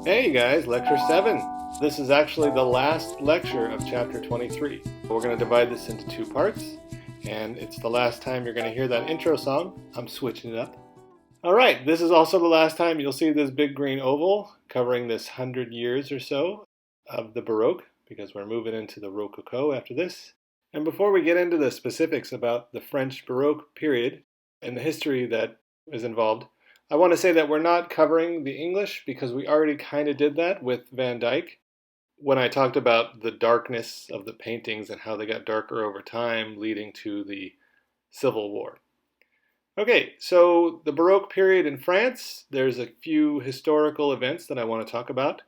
Hey guys, lecture 7. This is actually the last lecture of chapter 23. We're going to divide this into two parts, and it's the last time you're going to hear that intro song. I'm switching it up. Alright, this is also the last time you'll see this big green oval covering this 100 years or so of the Baroque, because we're moving into the Rococo after this. And before we get into the specifics about the French Baroque period and the history that is involved, I want to say that we're not covering the English because we already kind of did that with Van Dyck when I talked about the darkness of the paintings and how they got darker over time, leading to the Civil War. Okay, so the Baroque period in France, there's a few historical events that I want to talk about.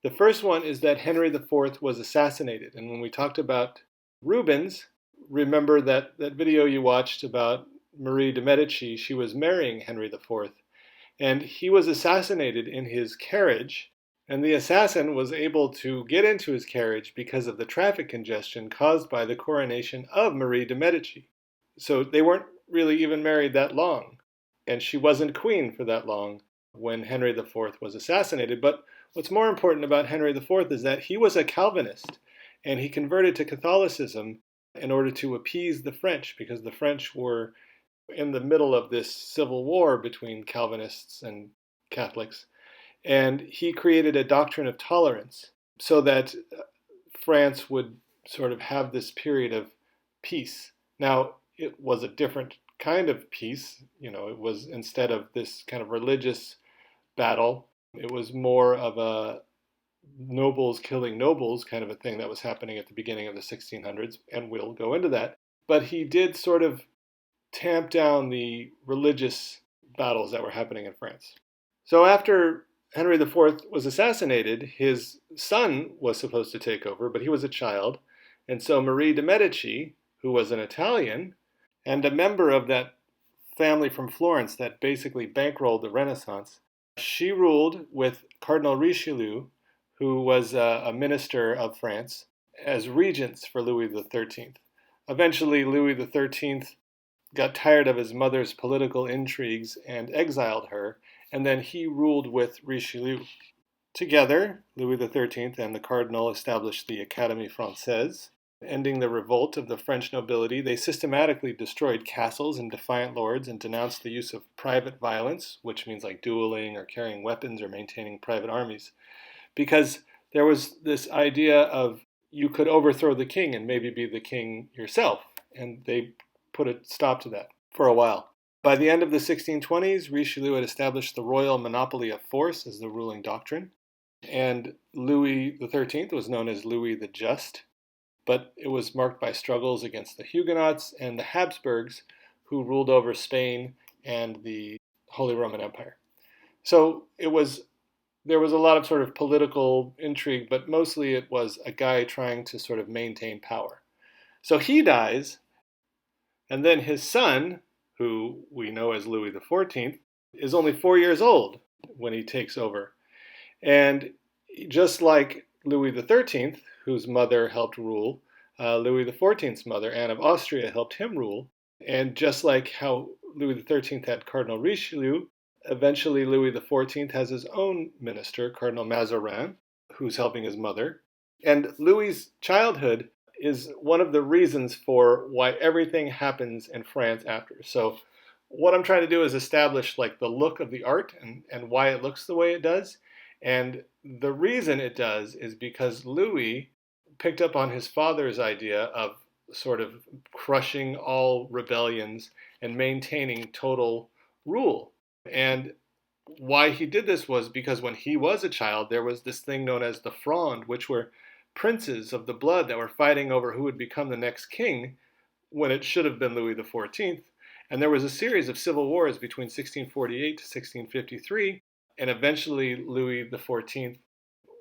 The first one is that Henry IV was assassinated. And when we talked about Rubens, remember that video you watched about Marie de Medici, she was marrying Henry IV. And he was assassinated in his carriage, and the assassin was able to get into his carriage because of the traffic congestion caused by the coronation of Marie de Medici. So they weren't really even married that long, and she wasn't queen for that long when Henry IV was assassinated. But what's more important about Henry IV is that he was a Calvinist, and he converted to Catholicism in order to appease the French, because the French were in the middle of this civil war between Calvinists and Catholics. And he created a doctrine of tolerance so that France would sort of have this period of peace. Now, it was a different kind of peace. It was, instead of this kind of religious battle, it was more of a nobles killing nobles kind of a thing that was happening at the beginning of the 1600s, and we'll go into that. But he did sort of tamp down the religious battles that were happening in France. So after Henry IV was assassinated, his son was supposed to take over, but he was a child. And so Marie de Medici, who was an Italian and a member of that family from Florence that basically bankrolled the Renaissance, she ruled with Cardinal Richelieu, who was a minister of France, as regents for Louis XIII. Eventually, Louis XIII got tired of his mother's political intrigues and exiled her, and then he ruled with Richelieu. Together, Louis XIII and the Cardinal established the Académie Française. Ending the revolt of the French nobility, they systematically destroyed castles and defiant lords and denounced the use of private violence, which means like dueling or carrying weapons or maintaining private armies, because there was this idea of you could overthrow the king and maybe be the king yourself, and they put a stop to that for a while. By the end of the 1620s, Richelieu had established the royal monopoly of force as the ruling doctrine, and Louis XIII was known as Louis the Just, but it was marked by struggles against the Huguenots and the Habsburgs, who ruled over Spain and the Holy Roman Empire. So there was a lot of sort of political intrigue, but mostly it was a guy trying to sort of maintain power. So he dies, and then his son, who we know as Louis XIV, is only 4 years old when he takes over. And just like Louis XIII, whose mother helped rule, Louis XIV's mother, Anne of Austria, helped him rule. And just like how Louis XIII had Cardinal Richelieu, eventually Louis XIV has his own minister, Cardinal Mazarin, who's helping his mother. And Louis's childhood is one of the reasons for why everything happens in France after. So what I'm trying to do is establish like the look of the art and why it looks the way it does. And the reason it does is because Louis picked up on his father's idea of sort of crushing all rebellions and maintaining total rule. And why he did this was because when he was a child, there was this thing known as the Fronde, which were princes of the blood that were fighting over who would become the next king when it should have been Louis XIV. And there was a series of civil wars between 1648 to 1653, and eventually Louis XIV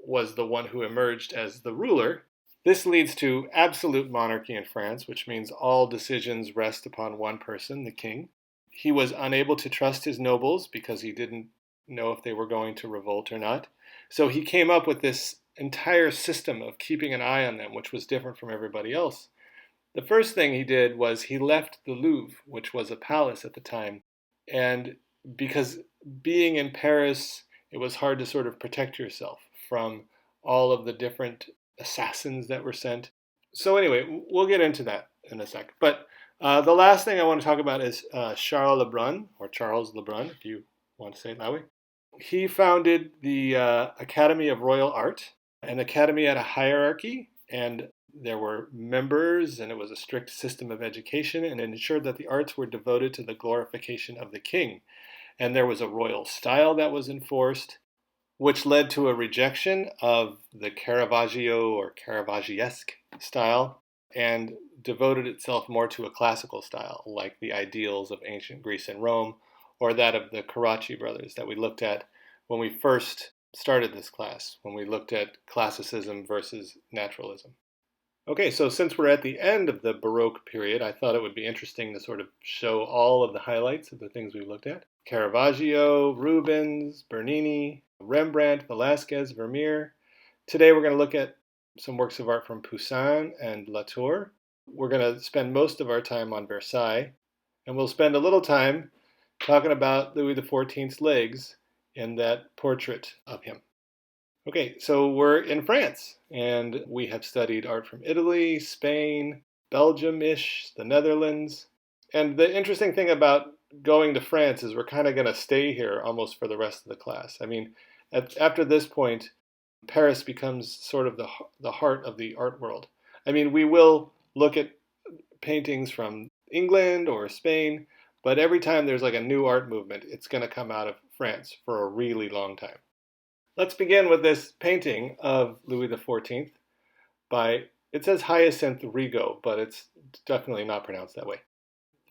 was the one who emerged as the ruler. This leads to absolute monarchy in France, which means all decisions rest upon one person, the king. He was unable to trust his nobles because he didn't know if they were going to revolt or not. So he came up with this entire system of keeping an eye on them, which was different from everybody else. The first thing he did was he left the Louvre, which was a palace at the time, and because being in Paris it was hard to sort of protect yourself from all of the different assassins that were sent. So anyway, we'll get into that in a sec. But the last thing I want to talk about is Charles Lebrun, or Charles Lebrun, if you want to say it that way. He founded the Academy of Royal Art, an academy had a hierarchy, and there were members, and it was a strict system of education, and it ensured that the arts were devoted to the glorification of the king. And there was a royal style that was enforced, which led to a rejection of the Caravaggio or Caravaggesque style, and devoted itself more to a classical style, like the ideals of ancient Greece and Rome, or that of the Carracci brothers that we looked at when we first started this class, when we looked at classicism versus naturalism. Okay, so since we're at the end of the Baroque period, I thought it would be interesting to sort of show all of the highlights of the things we looked at. Caravaggio, Rubens, Bernini, Rembrandt, Velázquez, Vermeer. Today we're going to look at some works of art from Poussin and Latour. We're going to spend most of our time on Versailles, and we'll spend a little time talking about Louis XIV's legs in that portrait of him. Okay, so we're in France, and we have studied art from Italy, Spain, Belgium-ish, the Netherlands. And the interesting thing about going to France is we're kind of going to stay here almost for the rest of the class. I mean, after this point, Paris becomes sort of the heart of the art world. I mean, we will look at paintings from England or Spain, but every time there's like a new art movement, it's going to come out of France for a really long time. Let's begin with this painting of Louis XIV by, it says Hyacinthe Rigaud, but it's definitely not pronounced that way.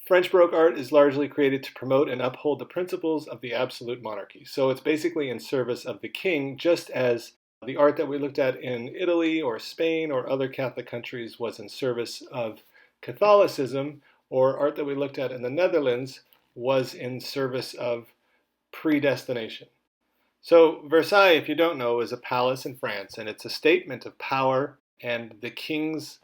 French Baroque art is largely created to promote and uphold the principles of the absolute monarchy. So it's basically in service of the king, just as the art that we looked at in Italy or Spain or other Catholic countries was in service of Catholicism, or art that we looked at in the Netherlands was in service of predestination. So Versailles, if you don't know, is a palace in France, and it's a statement of power and the king's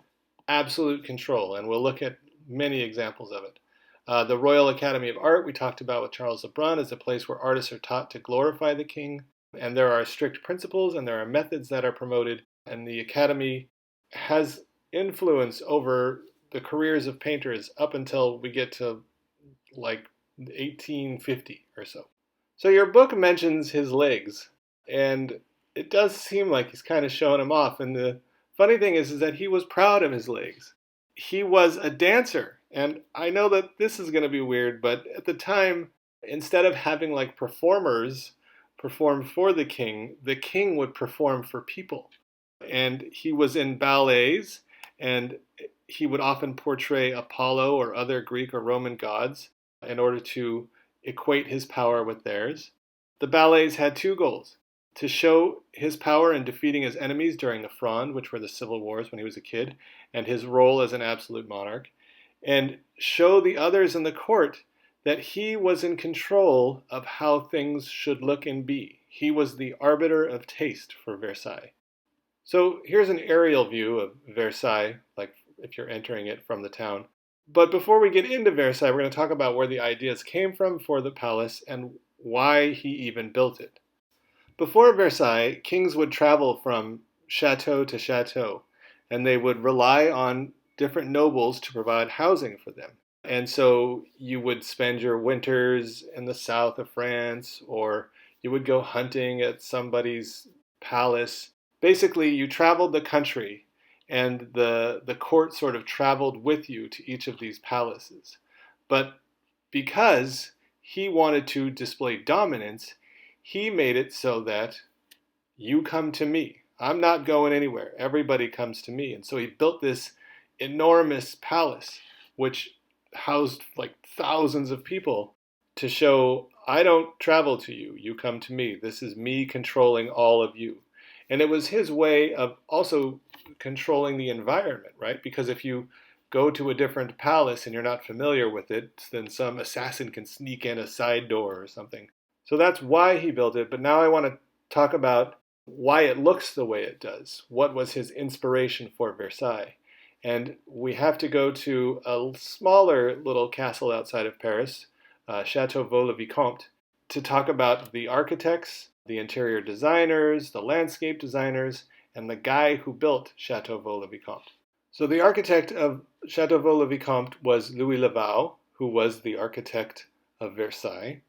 absolute control, and we'll look at many examples of it. The Royal Academy of Art, we talked about with Charles Lebrun, is a place where artists are taught to glorify the king, and there are strict principles and there are methods that are promoted, and the Academy has influence over the careers of painters up until we get to like 1850 or so. So your book mentions his legs, and it does seem like he's kind of showing them off. And the funny thing is that he was proud of his legs. He was a dancer, and I know that this is going to be weird, but at the time, instead of having like performers perform for the king would perform for people. And he was in ballets, and he would often portray Apollo or other Greek or Roman gods in order to equate his power with theirs. The ballets had two goals: to show his power in defeating his enemies during the Fronde, which were the civil wars when he was a kid, and his role as an absolute monarch, and show the others in the court that he was in control of how things should look and be. He was the arbiter of taste for Versailles. So here's an aerial view of Versailles, like if you're entering it from the town. But before we get into Versailles, we're going to talk about where the ideas came from for the palace and why he even built it. Before Versailles, kings would travel from chateau to chateau, and they would rely on different nobles to provide housing for them. And so you would spend your winters in the south of France, or you would go hunting at somebody's palace. Basically, you traveled the country, and the court sort of traveled with you to each of these palaces. But because he wanted to display dominance, he made it so that you come to me. I'm not going anywhere. Everybody comes to me. And so he built this enormous palace, which housed like thousands of people, to show, I don't travel to you. You come to me. This is me controlling all of you. And it was his way of also controlling the environment, right? Because if you go to a different palace and you're not familiar with it, then some assassin can sneak in a side door or something. So that's why he built it. But now I want to talk about why it looks the way it does. What was his inspiration for Versailles? And we have to go to a smaller little castle outside of Paris, Chateau Vaux-le-Vicomte, to talk about the architects the interior designers, the landscape designers, and the guy who built Chateau Vaux-le-Vicomte. So the architect of Chateau Vaux-le-Vicomte was Louis Le Vau, who was the architect of Versailles.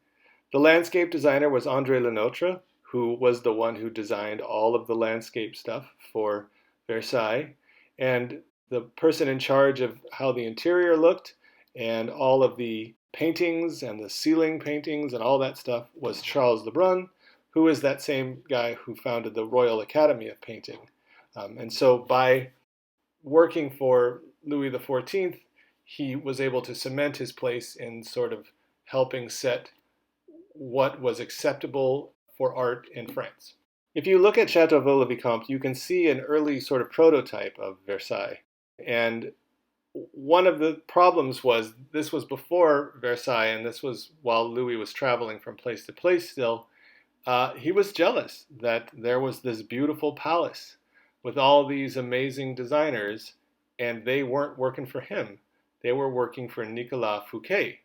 The landscape designer was André Lenotre, who was the one who designed all of the landscape stuff for Versailles. And the person in charge of how the interior looked and all of the paintings and the ceiling paintings and all that stuff was Charles Lebrun, who is that same guy who founded the Royal Academy of Painting. And so by working for Louis XIV, he was able to cement his place in sort of helping set what was acceptable for art in France. If you look at Chateau Vaux-le-Vicomte, you can see an early sort of prototype of Versailles. And one of the problems was this was before Versailles, and this was while Louis was traveling from place to place still. He was jealous that there was this beautiful palace with all these amazing designers, and they weren't working for him. They were working for Nicolas Fouquet.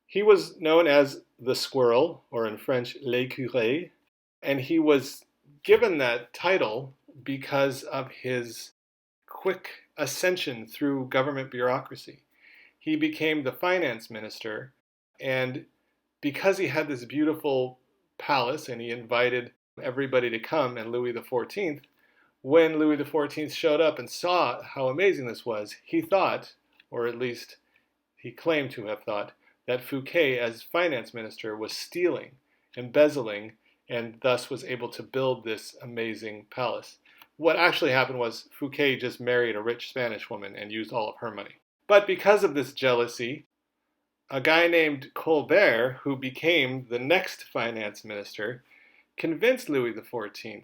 He was known as the squirrel, or in French, l'écureuil, and he was given that title because of his quick ascension through government bureaucracy. He became the finance minister, and because he had this beautiful palace and he invited everybody to come, and Louis XIV, when Louis XIV showed up and saw how amazing this was, he thought, or at least he claimed to have thought, that Fouquet, as finance minister, was stealing, embezzling, and thus was able to build this amazing palace. What actually happened was Fouquet just married a rich Spanish woman and used all of her money. But because of this jealousy, a guy named Colbert, who became the next finance minister, convinced Louis XIV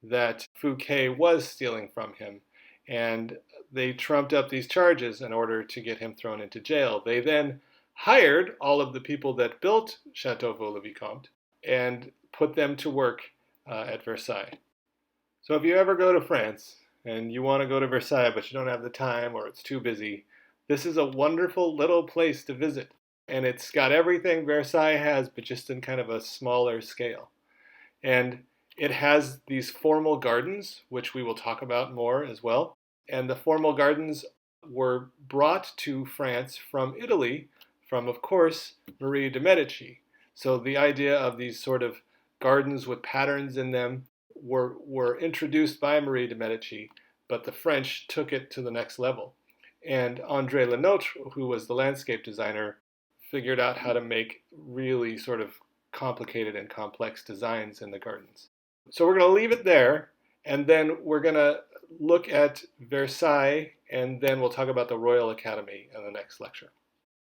that Fouquet was stealing from him, and they trumped up these charges in order to get him thrown into jail. They then hired all of the people that built Chateau Vaux-le-Vicomte and put them to work at Versailles. So if you ever go to France and you want to go to Versailles but you don't have the time or it's too busy, this is a wonderful little place to visit. And it's got everything Versailles has, but just in kind of a smaller scale. And it has these formal gardens, which we will talk about more as well. And the formal gardens were brought to France from Italy, from, of course, Marie de Medici. So the idea of these sort of gardens with patterns in them were introduced by Marie de Medici, but the French took it to the next level. And André Lenotre, who was the landscape designer, figured out how to make really sort of complicated and complex designs in the gardens. So we're going to leave it there, and then we're going to look at Versailles, and then we'll talk about the Royal Academy in the next lecture.